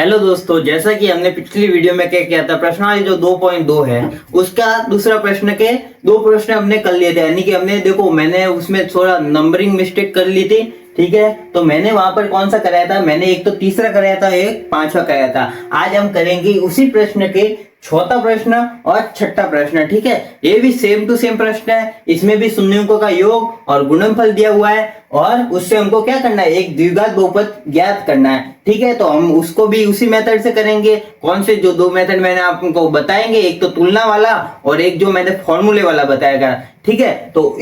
Hello दोस्तों, जैसा कि हमने पिछली वीडियो में क्या किया था, प्रश्नावली जो 2.2 है उसका दूसरा प्रश्न के दो प्रश्न हमने कर लिए थे। यानी कि हमने देखो, मैंने उसमें थोड़ा नंबरिंग मिस्टेक कर ली थी। ठीक है, तो मैंने वहां पर कौन सा कराया था, मैंने एक तो तीसरा कराया था, एक पांचवा कराया था। आज हम करेंगे उसी प्रश्न के चौथा प्रश्न और छठा प्रश्न। ठीक है, ये भी सेम टू सेम प्रश्न है। इसमें भी शून्यंकों का योग और गुणनफल दिया हुआ है और उससे हमको क्या करना है, एक द्विघात बहुपद ज्ञात करना है। ठीक है, तो हम उसको भी उसी मेथड से करेंगे। कौन से जो दो मेथड मैंने आपको बताएंगे, एक तो तुलना वाला और एक जो मैंने फॉर्मूले वाला बताएगा। ठीक है, तो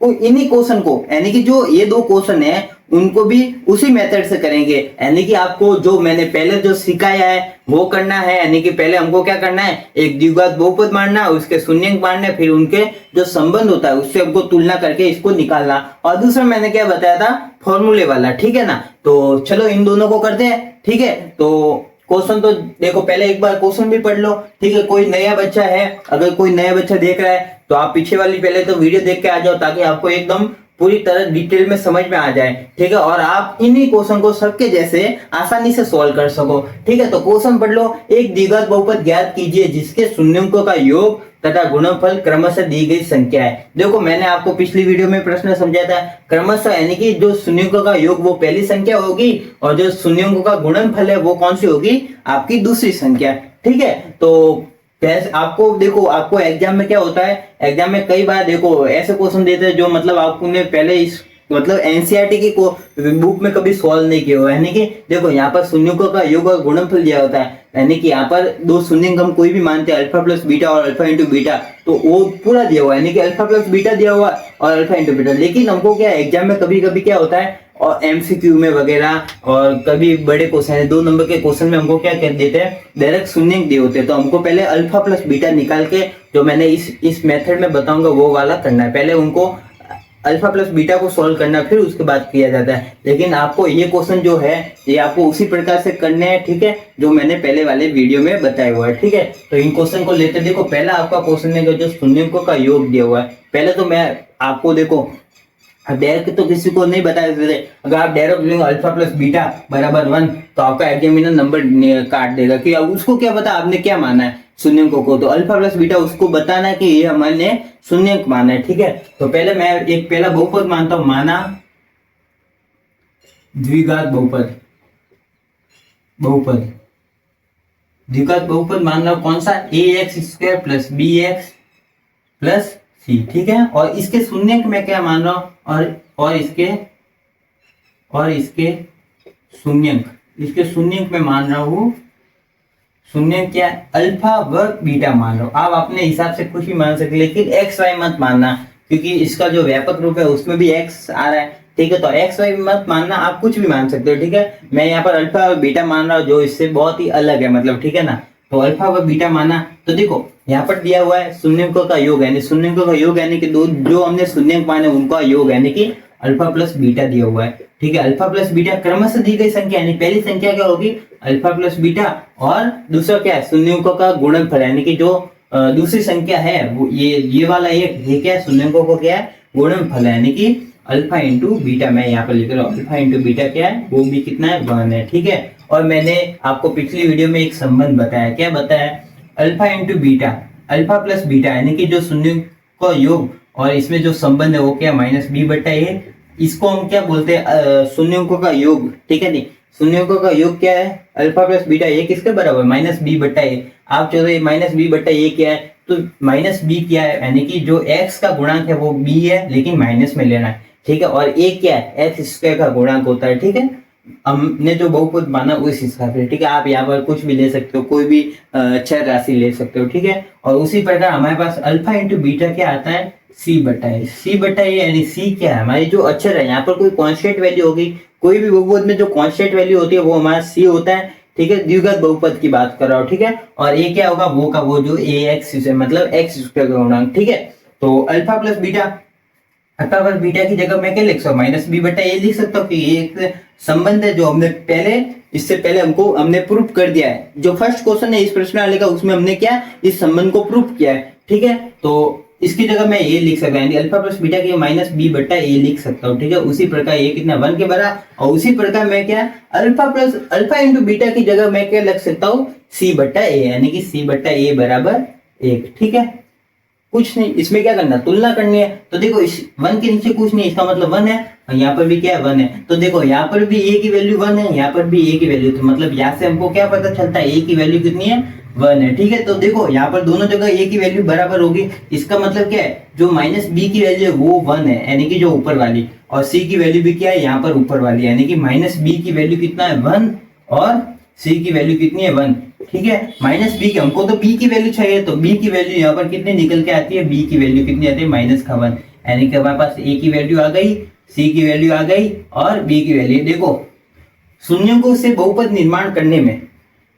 इन्हीं क्वेश्चन को, यानी कि जो ये दो क्वेश्चन है उनको भी उसी मेथड से करेंगे। यानी कि आपको जो मैंने पहले जो सिखाया है वो करना है। यानी कि पहले हमको क्या करना है, एक द्विघात बहुपद मानना, उसके शून्यंक मानने, फिर उनके जो संबंध होता है उससे हमको तुलना करके इसको निकालना। और दूसरा मैंने क्या बताया था, फॉर्मूले वाला। ठीक है ना, तो चलो इन दोनों को करते हैं। ठीक है, तो क्वेश्चन तो देखो, पहले एक बार क्वेश्चन भी पढ़ लो। ठीक है, कोई नया बच्चा है, अगर कोई नया बच्चा देख रहा है तो आप पीछे वाली पहले तो वीडियो देख के आ जाओ, ताकि आपको एकदम पूरी तरह डिटेल में समझ में आ जाए। ठीक है, और आप इन्हीं क्वेश्चन को सबके जैसे आसानी से सॉल्व कर सको। ठीक है, तो क्वेश्चन पढ़ लो। एक द्विघात बहुपद ज्ञात कीजिए जिसके शून्यंकों का योग तथा गुणनफल क्रमशः दी गई संख्या है। देखो, मैंने आपको पिछली वीडियो में प्रश्न समझाया था, क्रमशः यानी कि जो शून्यंकों का योग वो पहली संख्या होगी और जो शून्यंकों का गुणनफल है वो कौन सी होगी, आपकी दूसरी संख्या। ठीक है, तो आपको देखो, आपको एग्जाम में क्या होता है, एग्जाम में कई बार देखो ऐसे क्वेश्चन देते हैं जो मतलब आपने पहले इस मतलब एनसीईआरटी की बुक में कभी सॉल्व नहीं किया हो। यानी कि देखो, यहाँ पर शून्यंकों का योग और गुणनफल दिया होता है। यानी कि यहाँ पर दो शून्यंक हम कोई भी मानते हैं, अल्फा प्लस बीटा और अल्फा इंटू बीटा, तो वो पूरा दिया हुआ है। यानी कि अल्फा प्लस बीटा दिया हुआ और अल्फा इंटू बीटा। लेकिन हमको क्या एग्जाम में कभी कभी क्या होता है, और एमसीक्यू में वगैरह और कभी बड़े क्वेश्चन है, 2 नंबर के क्वेश्चन में हमको क्या कह देते हैं, डायरेक्ट शून्यंक दिए होते हैं। तो हमको पहले अल्फा प्लस बीटा निकाल के, जो मैंने इस मेथड में बताऊंगा वो वाला करना है। पहले उनको अल्फा प्लस बीटा को सॉल्व करना, फिर उसके बाद किया जाता है। लेकिन आपको ये क्वेश्चन जो है ये आपको उसी प्रकार से करने हैं। ठीक है, जो मैंने पहले वाले वीडियो में बताया हुआ है। ठीक है, तो इन क्वेश्चन को लेते देखो, पहला आपका क्वेश्चन है जो शून्यंकों का योग दिया हुआ है। पहले तो मैं आपको देखो, डायरेक्ट तो किसी को नहीं बता देते। अगर आप डायरेक्ट लिखेंगे अल्फा प्लस बीटा बराबर 1 तो आपका एग्जामिनर नंबर काट देगा कि अब उसको क्या पता आपने क्या माना है शून्यंकों को। तो अल्फा प्लस बीटा उसको बताना है कि ये हमने शून्यंक माना है। ठीक है, तो पहले मैं एक पहला बहुपद मानता हूं, माना द्विघात बहुपद बहुपद द्विघात बहुपद मान लो कौन सा, A X square plus B X plus C. ठीक है, और इसके शून्यंक में क्या मान रहा हूं, और इसके शून्यंक में मान रहा हूं, शून्यंक क्या है, अल्फा व बीटा मान लो। आप अपने हिसाब से कुछ भी मान सकते, लेकिन एक्स वाई मत मानना, क्योंकि इसका जो व्यापक रूप है उसमें भी एक्स आ रहा है। ठीक है, तो एक्स वाई मत मानना, आप कुछ भी मान सकते हो। ठीक है, मैं यहाँ पर अल्फा व बीटा मान रहा हूँ जो इससे बहुत ही अलग है, मतलब। ठीक है ना, तो अल्फा व बीटा माना। तो देखो यहाँ पर दिया हुआ है शून्यंकों का योग, यानी शून्यंकों का योग यानी कि दो जो हमने शून्यंक माने उनका योग, यानी कि अल्फा प्लस बीटा दिया हुआ है। ठीक है, अल्फा प्लस बीटा क्रमशः दी गई संख्या, यानी पहली संख्या क्या होगी, अल्फा प्लस बीटा, और दूसरा क्या है, शून्यंकों का गुणनफल, यानी कि जो दूसरी संख्या है वो ये वाला ये क्या है, शून्यंकों को क्या है, गुणनफल है, यानी कि अल्फा इंटू बीटा। मैं यहाँ पर लिख रहा हूँ अल्फा इंटू बीटा क्या है, वो भी कितना है, 1 है। ठीक है, और मैंने आपको पिछली वीडियो में एक संबंध बताया, क्या बताया, alpha into beta, alpha plus beta, यानी कि जो शून्य का योग और इसमें जो संबंध है वो क्या, माइनस बी बटा ए। इसको हम क्या बोलते हैं, शून्यंकों का योग। ठीक है, नहीं, शून्यंकों का योग क्या है, अल्फा प्लस बीटा, ये किसके बराबर, माइनस बी बटा ए। आप चाहो माइनस बी बटा ए क्या है, तो माइनस बी क्या है, यानी कि जो एक्स का गुणांक है वो बी है, लेकिन माइनस में लेना है। ठीक है, और ए क्या है, एक्स स्क्वायर का गुणांक होता है। ठीक है, हमने जो बहुपद माना उस हिसाब से। ठीक है, आप यहाँ पर कुछ भी ले सकते हो, कोई भी चर राशि ले सकते हो। ठीक है, और उसी प्रकार हमारे पास अल्फा इंटू बीटा क्या आता है, सी बटा ए। सी बटा ए यानी सी क्या है, हमारी जो अक्षर है, यहाँ पर कोई कांस्टेंट वैल्यू होगी, कोई भी बहुपद में जो कांस्टेंट वैल्यू होती है वो हमारा सी होता है। ठीक है, द्विघात बहुपद की बात कर रहा हूँ। ठीक है, और ये क्या होगा, वो का वो जो ए एक्स मतलब एक्स स्क्वायर का गुणांक। ठीक है, तो alpha plus beta, alpha plus beta की जगह मैं क्या लिख सकता हूँ, माइनस बी बटा ए लिख सकता हूँ, कि ये एक संबंध है जो हमने इससे पहले हमने प्रूफ कर दिया है। जो फर्स्ट क्वेश्चन है इस प्रश्न वाले का, उसमें हमने क्या इस संबंध को प्रूफ किया है। ठीक है, तो इसकी जगह मैं ए लिख सकता हूँ, अल्फा प्लस बीटा की माइनस बी बट्टा ए लिख सकता हूँ, ठीक है। उसी प्रकार ये कितना 1 के बराबर, और उसी प्रकार मैं क्या alpha plus alpha into beta की जगह मैं क्या लिख सकता हूँ सी बट्टा ए, यानी कि सी बट्टा ए बराबर 1, ठीक है। कुछ नहीं, इसमें क्या करना तुलना करनी है। तो देखो इस 1 के नीचे कुछ नहीं, इसका मतलब 1 है, और यहाँ पर भी क्या है 1 है। तो देखो यहाँ पर भी ए की वैल्यू 1 है, यहाँ पर भी ए की वैल्यू, तो मतलब यहाँ से हमको क्या पता चलता है ए की वैल्यू कितनी है 1 है, ठीक है। तो देखो यहाँ पर दोनों जगह ए की वैल्यू बराबर होगी, इसका मतलब क्या है जो माइनस बी की वैल्यू है वो 1 है, यानी कि जो ऊपर वाली, और सी की वैल्यू भी क्या है यहाँ पर ऊपर वाली, यानी कि माइनस बी की वैल्यू कितना है 1 और सी की वैल्यू कितनी है 1, ठीक है। माइनस बी की, हमको तो बी की वैल्यू चाहिए, तो बी की वैल्यू यहाँ पर कितनी निकल के आती है, बी की वैल्यू कितनी आती है माइनस का 1, यानी कि हमारे पास ए की वैल्यू आ गई, सी की वैल्यू आ गई और बी की वैल्यू। देखो शून्यों को से बहुपद निर्माण करने में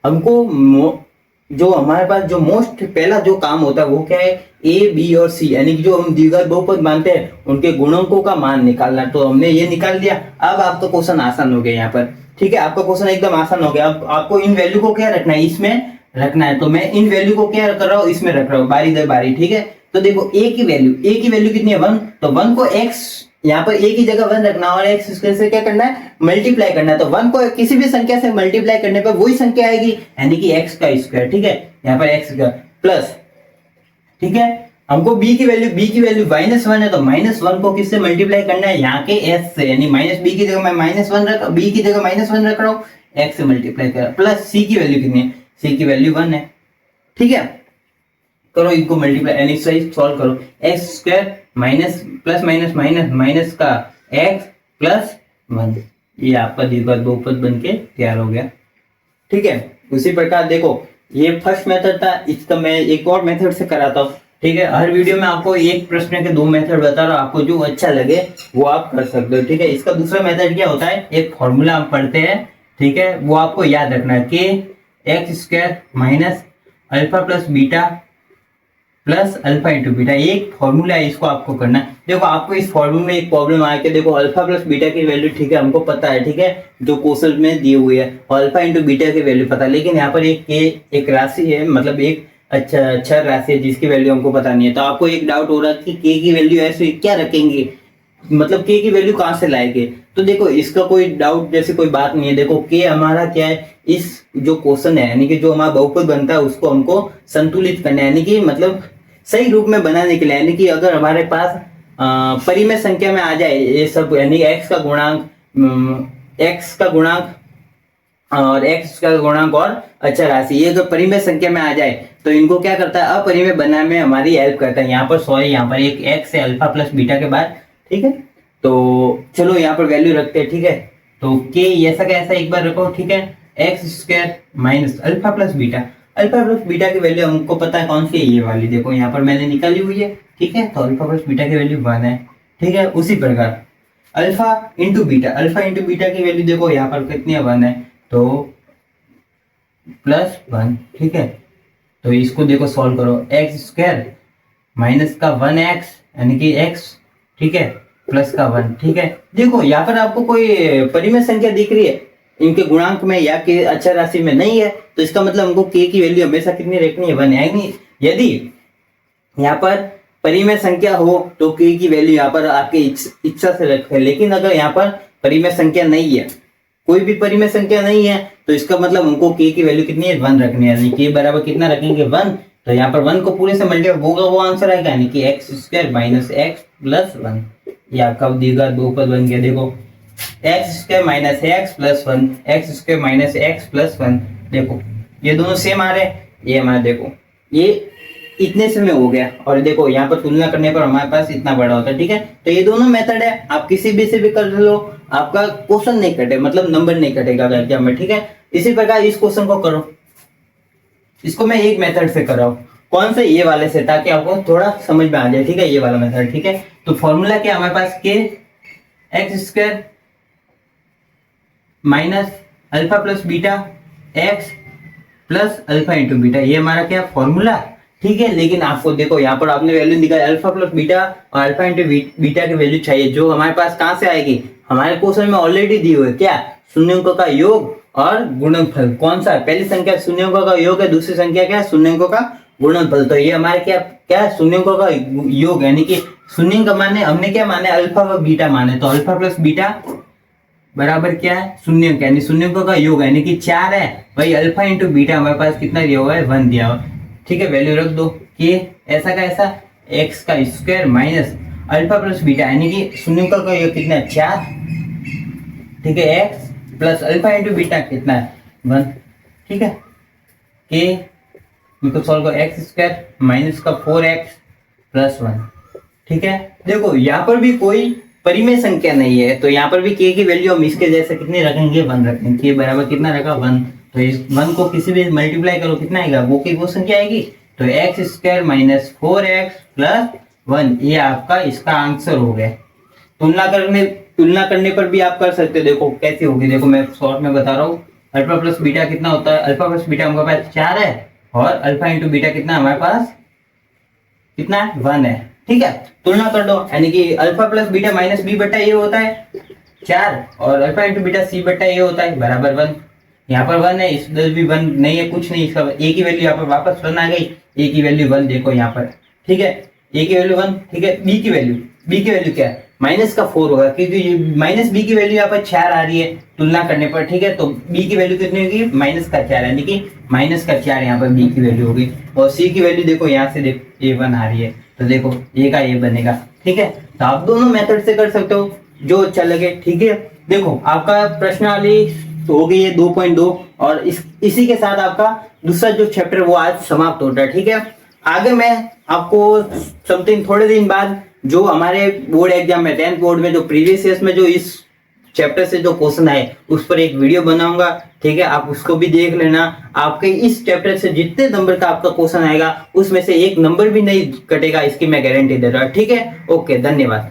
हमको जो हमारे पास जो मोस्ट पहला जो काम होता है वो क्या है, ए बी और सी, यानी कि जो हम द्विघात बहुपद मानते हैं उनके गुणकों का मान निकालना। तो हमने ये निकाल दिया, अब आपका क्वेश्चन आसान हो गया यहाँ पर, ठीक है। आपका क्वेश्चन एकदम आसान हो गया। अब आपको इन वैल्यू को क्या रखना है, इसमें रखना है। तो मैं इन वैल्यू को क्या कर रहा हूँ, इसमें रख रहा हूँ बारी दर बारी, ठीक है। तो देखो ए की वैल्यू कितनी है 1, तो 1 को x यहाँ पर ए की जगह 1 रखना और x स्क्वायर से क्या करना है मल्टीप्लाई करना है। तो 1 को किसी भी संख्या से मल्टीप्लाई करने पर वही संख्या आएगी, यानी कि x का स्क्वायर, ठीक है। यहाँ पर x का प्लस, ठीक है। हमको b की वैल्यू माइनस 1 है, तो माइनस 1 को किससे मल्टीप्लाई करना है, यहाँ के s से, यानी माइनस b की जगह मैं माइनस 1 रख, b की जगह माइनस 1 रख रहा हूँ, x से मल्टीप्लाई कर, प्लस c की वैल्यू कितनी है, c की वैल्यू 1 है, ठीक है। करो इनको मल्टीप्लाई, यानी सही सॉल्व करो, x square minus plus minus minus minus का x प्लस 1, ये आपका द्विघात बहुपद बन के तैयार हो गया, ठीक है। उसी प्रकार देखो ये फर्स्ट मेथड था, इसका मैं एक और मेथड से कराता हूँ, ठीक है। हर वीडियो में आपको एक प्रश्न के 2 मेथड बता रहा हूँ, आपको जो अच्छा लगे वो आप कर सकते हो, ठीक है। इसका दूसरा मेथड क्या होता है, एक फॉर्मूला हम पढ़ते हैं, ठीक है, वो आपको याद रखना है कि x square minus alpha plus beta plus alpha into beta, एक फॉर्मूला है, इसको आपको करना है। देखो आपको इस फॉर्मूले में एक प्रॉब्लम आया कि देखो अल्फा प्लस बीटा की वैल्यू, ठीक है, हमको पता है, ठीक है, जो क्वेश्चन में दिए हुए है, और अल्फा इंटू बीटा की वैल्यू पता है, लेकिन यहाँ पर एक राशि है, मतलब एक अच्छा राशि है जिसकी वैल्यू हमको पता नहीं है। तो आपको एक डाउट हो रहा है कि के की वैल्यू ऐसे क्या रखेंगे, मतलब के की वैल्यू कहाँ से लाएंगे। तो देखो इसका कोई डाउट जैसे कोई बात नहीं है। देखो के हमारा क्या है, इस जो क्वेश्चन है, यानी कि जो हमारा बहुपद बनता है उसको हमको संतुलित करना है, यानी कि मतलब सही रूप में बनाने के लिए, यानी कि अगर हमारे पास परिमेय संख्या में आ जाए ये सब, यानी x का गुणांक और x का गुणांक और अच्छा राशि, ये अगर परिमेय संख्या में आ जाए तो इनको क्या करता है अपरिमेय बनाने में हमारी हेल्प करता है। यहाँ पर एक x है अल्फा प्लस बीटा के बाद, ठीक है। तो चलो यहाँ पर वैल्यू रखते हैं, ठीक है। तो k ऐसा का ऐसा एक बार रखो, ठीक है, x square minus alpha plus beta की वैल्यू हमको पता है कौन सी है, ये वाली, देखो यहाँ पर मैंने निकाली हुई है, ठीक है। तो अल्फा प्लस बीटा की वैल्यू 1 है, ठीक है। उसी प्रकार अल्फा इंटू बीटा की वैल्यू देखो यहाँ पर कितनी है 1 है, तो प्लस 1, ठीक है। तो इसको देखो सॉल्व करो, एक्स स्क्वायर माइनस का 1x यानी कि x, ठीक है, प्लस का 1, ठीक है। देखो यहाँ पर आपको कोई परिमेय संख्या दिख रही है इनके गुणांक में या के अचर राशि में नहीं है, तो इसका मतलब हमको k की वैल्यू हमेशा कितनी रखनी है 1 है। यदि यहाँ पर परिमेय संख्या हो तो k की वैल्यू यहाँ पर आपकी इच्छा से रखें, लेकिन अगर यहाँ पर परिमेय संख्या नहीं है, कोई भी परिमेय संख्या नहीं है, तो इसका मतलब हमको k की वैल्यू कितनी है 1 रखनी है, यानी k बराबर कितना रखेंगे 1। तो यहाँ पर 1 को पूरे से मल्टीप्लाई होगा, वो आंसर आएगा, यानी कि x square minus x plus 1, ये आपका द्विघात बहुपद बन गया। देखो x square minus x plus 1, x square minus x plus 1, देखो ये दोनों सेम आ रहे हैं, ये हमारा देखो ये इतने से में हो गया, और देखो यहाँ पर तुलना करने पर हमारे पास इतना बड़ा होता है, ठीक है। तो ये दोनों मेथड है, आप किसी भी से भी कर लो, आपका क्वेश्चन नहीं कटे, मतलब नंबर नहीं कटेगा एग्जाम में, ठीक है। इसी प्रकार इस क्वेश्चन को करो, इसको मैं एक मेथड से कर रहा हूँ, कौन से, ये वाले से, ताकि आपको थोड़ा समझ में आ जाए, ठीक है, ये वाला मेथड, ठीक है। तो फॉर्मूला क्या हमारे पास, के x square minus alpha plus beta x plus alpha into beta, ये हमारा क्या फॉर्मूला, ठीक है। लेकिन आपको देखो यहाँ पर आपने वैल्यू निकाली अल्फा प्लस बीटा और अल्फा इंटू बीटा की वैल्यू चाहिए, जो हमारे पास कहाँ से आएगी, हमारे क्वेश्चन में ऑलरेडी दी हुई है, क्या, शून्यों का योग और गुणनफल। कौन सा, पहली संख्या शून्यों का योग है, दूसरी संख्या क्या है शून्यों का गुणनफल। तो ये हमारे क्या क्या शून्यकों का योग, यानी कि शून्य का माने हमने क्या माने, अल्फा व बीटा माने। तो अल्फा प्लस बीटा बराबर क्या है, शून्य, यानी शून्यकों का योग, यानी कि 4 है। वही अल्फा इंटू बीटा हमारे पास कितना दिया हुआ है, 1 दिया हुआ है। ठीक है, वैल्यू रख दो कि ऐसा का ऐसा एक्स का square minus alpha plus beta, यानी कि शून्यकों का योग कितना है, 4। ठीक है, x plus alpha into beta कितना है, 1। ठीक है, कि इनको सॉल्व करो, एक्स स्क्वायर माइनस का 4x प्लस 1। ठीक है, देखो यहाँ पर भी कोई परिमेय संख्या नहीं है, तो यहाँ पर भी k की वैल्यू हम इसके जैसे कितनी रखेंगे, 1 रखेंगे। k बराबर कितना रखा, 1। तो इस 1 को किसी भी मल्टीप्लाई करो कितना आएगा, वो की वो संख्या आएगी। तो x square minus 4x plus 1, ये आपका इसका आंसर हो गया। तुलना करने पर भी आप कर सकते हो। देखो कैसी होगी, देखो मैं शॉर्ट में बता रहा हूँ। अल्फा प्लस बीटा कितना होता है, अल्फा प्लस बीटा हमारे पास 4 है, और अल्फा इंटू बीटा कितना हमारे पास कितना है, 1 है। ठीक है, तुलना कर दो, यानी कि alpha plus beta minus B बटा ये होता है 4, और अल्फा इंटू बीटा सी बटा ये होता है बराबर 1। यहाँ पर 1 है, इस भी 1 नहीं है, कुछ नहीं, इसका ए की वैल्यू यहाँ पर वापस 1 आ गई। ए की वैल्यू 1 देखो यहाँ पर। ठीक है, ए की वैल्यू 1। ठीक है, बी की वैल्यू क्या है, माइनस का 4 होगा, क्योंकि माइनस बी की वैल्यू यहाँ पर 4 आ रही है तुलना करने पर। ठीक है, तो बी की वैल्यू कितनी होगी, माइनस का 4, यानी कि माइनस का 4 यहाँ पर बी की वैल्यू होगी। और सी की वैल्यू देखो यहाँ से देखो ए 1 आ रही है, तो देखो ए का ए बनेगा। ठीक है, तो आप दोनों मेथड से कर सकते हो, जो अच्छा लगे। ठीक है, देखो आपका प्रश्नावली हो गई है 2.2, और इसी के साथ आपका दूसरा जो चैप्टर वो आज समाप्त होता है। ठीक है, आगे मैं आपको समथिंग थोड़े दिन बाद जो हमारे बोर्ड एग्जाम में 10th बोर्ड में जो प्रीवियस ईयर्स में जो इस चैप्टर से जो क्वेश्चन आए उस पर एक वीडियो बनाऊंगा। ठीक है, आप उसको भी देख लेना। आपके इस चैप्टर से जितने नंबर का आपका क्वेश्चन आएगा उसमें से एक नंबर भी नहीं कटेगा, इसकी मैं गारंटी दे रहा हूँ। ठीक है, ओके, धन्यवाद।